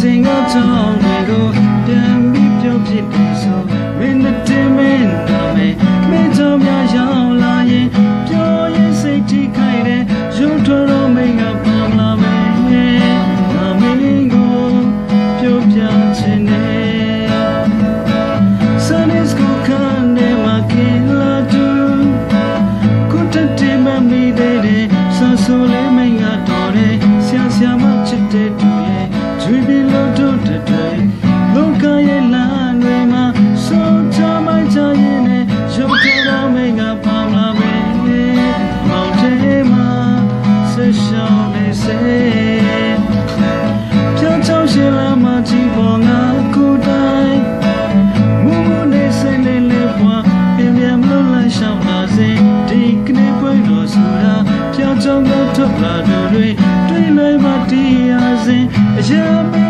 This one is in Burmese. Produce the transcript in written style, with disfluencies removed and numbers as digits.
စဉ်ကကြောင်းတွေကိုပြန်ပြီးပြောဖြစ်တယ်ဆိုမင်းနဲ့တင်မင်းနာမည်မင်းကြောင့်များရောက်လာရင်ပြောရင်စိတ်ထိခိုက်တယ်ရုံးထွက်တော့မင်းကပါမလာပဲငါမင်းကိုပြောပြချင်တယ် Sunday school ခန်းထဲမှာခင်လာတူကိုတက်တယ်မမီတဲ့ဆိုလေးမင်းကတော့တယ်ဆရာဆရာမချစ်တဲ့သူရဲ့ကျွေးပြီးလို့တို့တဲ့လောကရဲ့လမ်းတွေမှာဆုံးချမိုက်ချရင်နဲ့ရုပ်တော်မင်းကပါမလာပဲမောင်တဲမှာဆက်ရှောင်းနေစေပြောင်းချောင်းရှင်လာမှကြည့်ပေါ်ငါကိုယ်တိုင်မူမူနေစိတ်လေးလေးပွားပြန်ပြန်မလို့လိုက်ရှောင်းလာစေဒီကနေ့ပွဲတော်ဆိုတာပြောင်းချောင်းတော့ထွက်လာတို့တွေတွေ့နိုင်မှတရားစဉ်အရာ